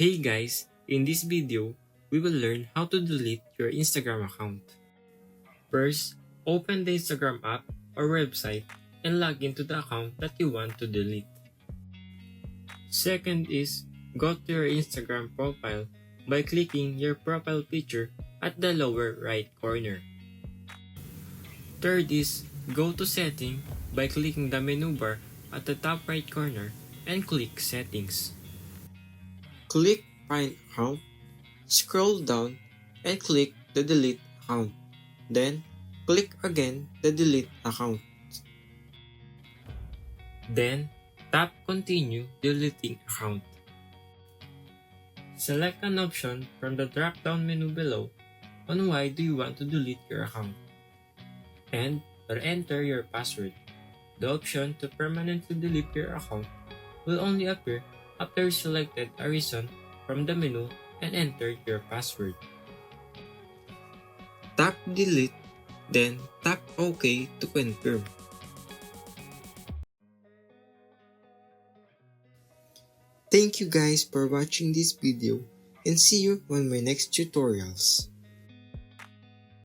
Hey guys, in this video, we will learn how to delete your Instagram account. First, open the Instagram app or website and log into the account that you want to delete. Second is, go to your Instagram profile by clicking your profile picture at the lower right corner. Third is, go to Setting by clicking the menu bar at the top right corner and click Settings. Click Find Account, scroll down and click the Delete Account. Then, click again the Delete Account. Then, tap Continue Deleting Account. Select an option from the drop-down menu below on why do you want to delete your account. And enter your password. The option to permanently delete your account will only appear after you selected a reason from the menu and entered your password. Tap Delete, then tap OK to confirm. Thank you guys for watching this video and see you on my next tutorials.